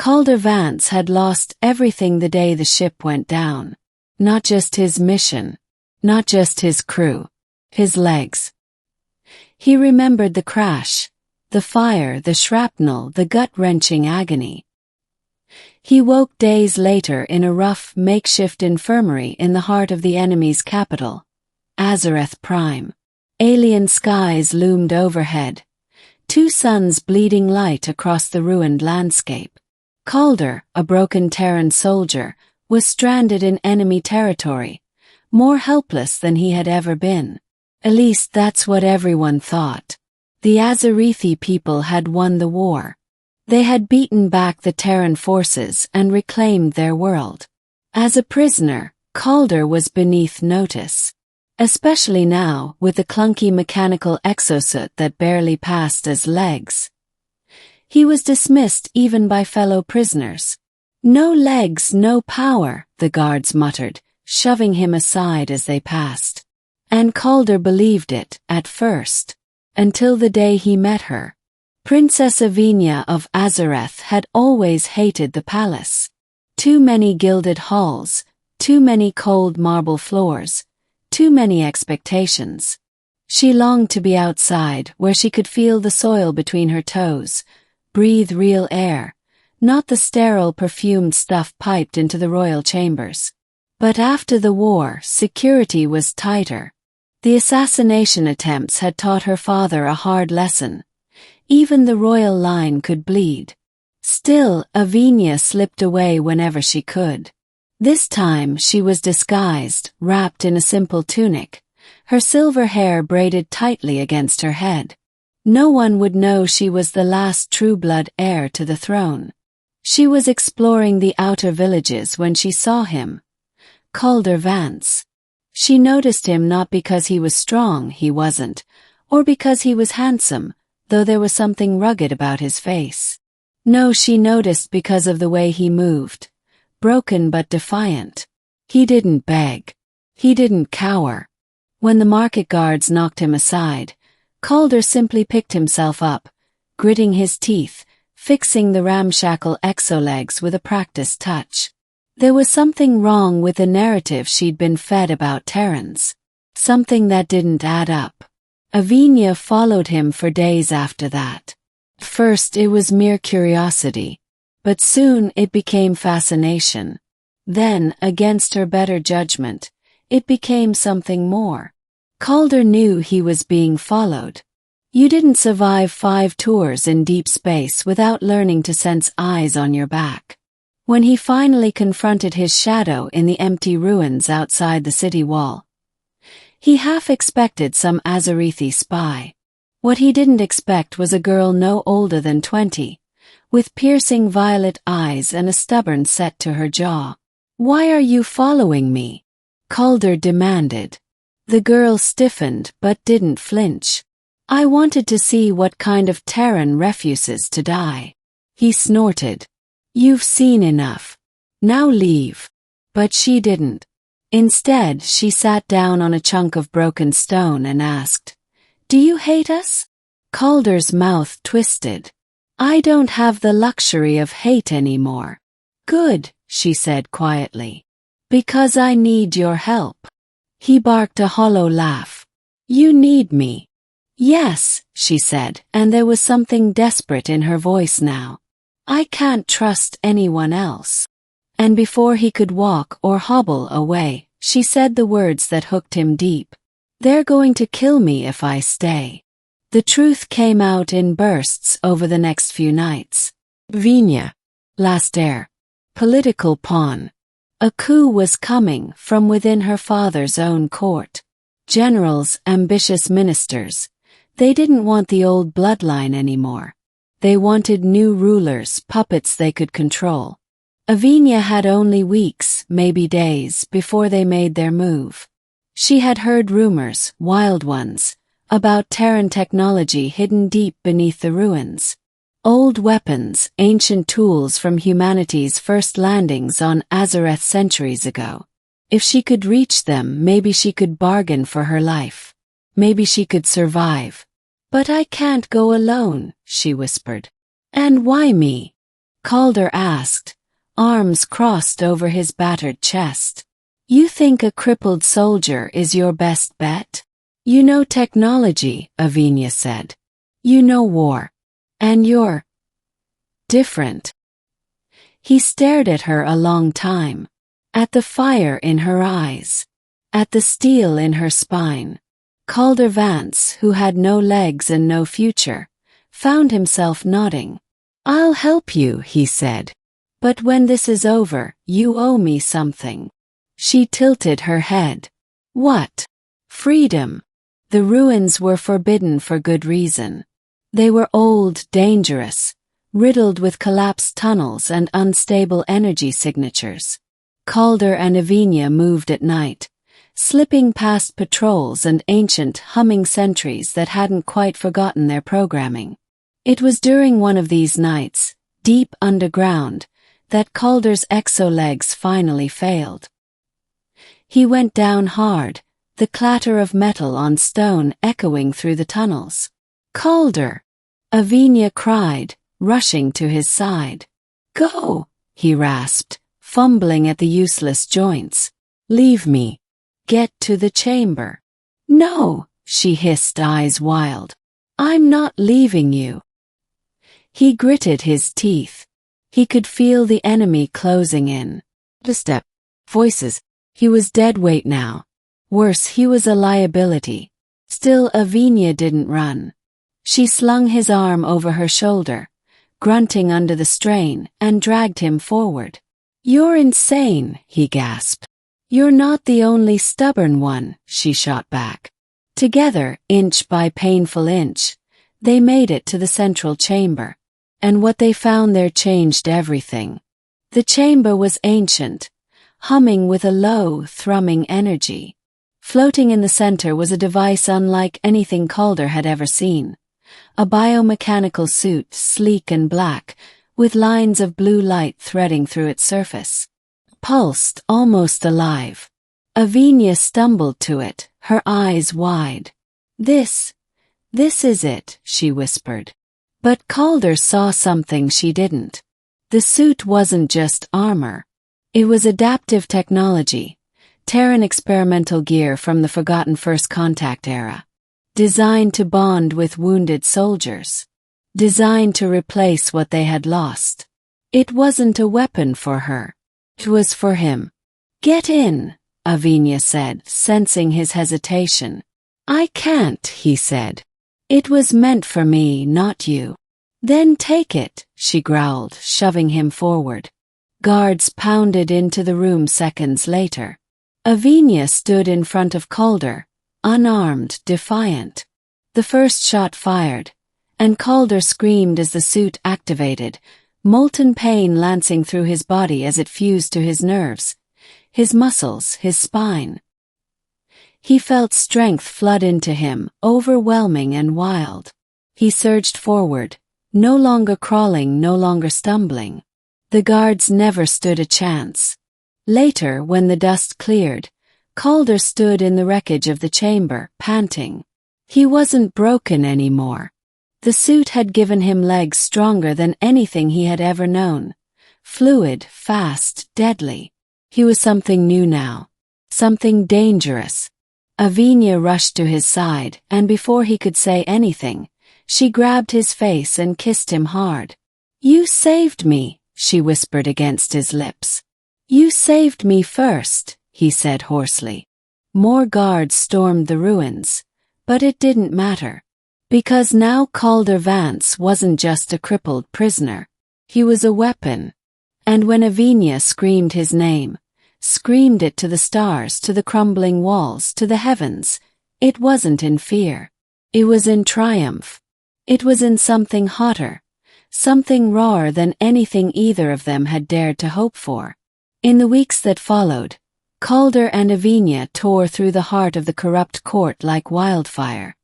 Calder Vance had lost everything the day the ship went down. Not just his mission. Not just his crew. His legs. He remembered the crash, the fire, the shrapnel, the gut-wrenching agony. He woke days later in a rough, makeshift infirmary in the heart of the enemy's capital, Azareth Prime. Alien skies loomed overhead, 2 suns bleeding light across the ruined landscape. Calder, a broken Terran soldier, was stranded in enemy territory, more helpless than he had ever been. At least that's what everyone thought. The Azarethi people had won the war. They had beaten back the Terran forces and reclaimed their world. As a prisoner, Calder was beneath notice. Especially now, with the clunky mechanical exosuit that barely passed as legs. He was dismissed even by fellow prisoners. No legs, no power, the guards muttered, shoving him aside as they passed. And Calder believed it, at first. Until the day he met her. Princess Avenya of Azareth had always hated the palace. Too many gilded halls, too many cold marble floors, too many expectations. She longed to be outside, where she could feel the soil between her toes, breathe real air, not the sterile perfumed stuff piped into the royal chambers. But after the war, security was tighter. The assassination attempts had taught her father a hard lesson. Even the royal line could bleed. Still, Avenya slipped away whenever she could. This time she was disguised, wrapped in a simple tunic, her silver hair braided tightly against her head. No one would know she was the last true-blood heir to the throne. She was exploring the outer villages when she saw him. Calder Vance. She noticed him not because he was strong, he wasn't, or because he was handsome, though there was something rugged about his face. No, she noticed because of the way he moved. Broken but defiant. He didn't beg. He didn't cower. When the market guards knocked him aside, Calder simply picked himself up, gritting his teeth, fixing the ramshackle exolegs with a practiced touch. There was something wrong with the narrative she'd been fed about Terrans. Something that didn't add up. Avenya followed him for days after that. First it was mere curiosity. But soon it became fascination. Then, against her better judgment, it became something more. Calder knew he was being followed. You didn't survive 5 tours in deep space without learning to sense eyes on your back. When he finally confronted his shadow in the empty ruins outside the city wall, he half expected some Azarethi spy. What he didn't expect was a girl no older than 20. With piercing violet eyes and a stubborn set to her jaw. "Why are you following me?" Calder demanded. The girl stiffened but didn't flinch. "I wanted to see what kind of Terran refuses to die." He snorted. "You've seen enough. Now leave." But she didn't. Instead, she sat down on a chunk of broken stone and asked, "Do you hate us?" Calder's mouth twisted. "I don't have the luxury of hate anymore." "Good," she said quietly. "Because I need your help." He barked a hollow laugh. "You need me." "Yes," she said, and there was something desperate in her voice now. "I can't trust anyone else." And before he could walk or hobble away, she said the words that hooked him deep. "They're going to kill me if I stay." The truth came out in bursts over the next few nights. Avenya. Last heir. Political pawn. A coup was coming from within her father's own court. Generals, ambitious ministers. They didn't want the old bloodline anymore. They wanted new rulers, puppets they could control. Avenya had only weeks, maybe days, before they made their move. She had heard rumors, wild ones, about Terran technology hidden deep beneath the ruins. Old weapons, ancient tools from humanity's first landings on Azareth centuries ago. If she could reach them, maybe she could bargain for her life. Maybe she could survive. "But I can't go alone," she whispered. "And why me?" Calder asked, arms crossed over his battered chest. You think a crippled soldier is your best bet? You know technology, Avenya said. You know war. And you're different. He stared at her a long time. At the fire in her eyes. At the steel in her spine. Calder Vance, who had no legs and no future, found himself nodding. I'll help you, he said. But when this is over, you owe me something. She tilted her head. What? Freedom. The ruins were forbidden for good reason. They were old, dangerous, riddled with collapsed tunnels and unstable energy signatures. Calder and Avenya moved at night, slipping past patrols and ancient, humming sentries that hadn't quite forgotten their programming. It was during one of these nights, deep underground, that Calder's exo-legs finally failed. He went down hard, the clatter of metal on stone echoing through the tunnels. Calder! Avenya cried, rushing to his side. Go! He rasped, fumbling at the useless joints. Leave me. Get to the chamber. No, she hissed, eyes wild. I'm not leaving you. He gritted his teeth. He could feel the enemy closing in. A step. Voices. He was dead weight now. Worse, he was a liability. Still, Avenya didn't run. She slung his arm over her shoulder, grunting under the strain, and dragged him forward. You're insane, he gasped. You're not the only stubborn one, she shot back. Together, inch by painful inch, they made it to the central chamber. And what they found there changed everything. The chamber was ancient, humming with a low, thrumming energy. Floating in the center was a device unlike anything Calder had ever seen. A biomechanical suit, sleek and black, with lines of blue light threading through its surface. Pulsed, almost alive. Avenya stumbled to it, her eyes wide. This is it, she whispered. But Calder saw something she didn't. The suit wasn't just armor. It was adaptive technology, Terran experimental gear from the forgotten First Contact era. Designed to bond with wounded soldiers. Designed to replace what they had lost. It wasn't a weapon for her. It was for him. Get in, Avenya said, sensing his hesitation. I can't, he said. It was meant for me, not you. Then take it, she growled, shoving him forward. Guards pounded into the room seconds later. Avenya stood in front of Calder, unarmed, defiant. The first shot fired, and Calder screamed as the suit activated, molten pain lancing through his body as it fused to his nerves, his muscles, his spine. He felt strength flood into him, overwhelming and wild. He surged forward, no longer crawling, no longer stumbling. The guards never stood a chance. Later, when the dust cleared, Calder stood in the wreckage of the chamber, panting. He wasn't broken anymore. The suit had given him legs stronger than anything he had ever known. Fluid, fast, deadly. He was something new now. Something dangerous. Avenya rushed to his side, and before he could say anything, she grabbed his face and kissed him hard. You saved me, she whispered against his lips. You saved me first, he said hoarsely. More guards stormed the ruins, but it didn't matter. Because now Calder Vance wasn't just a crippled prisoner. He was a weapon. And when Avenya screamed his name, screamed it to the stars, to the crumbling walls, to the heavens, it wasn't in fear. It was in triumph. It was in something hotter, something rawer than anything either of them had dared to hope for. In the weeks that followed, Calder and Avenya tore through the heart of the corrupt court like wildfire.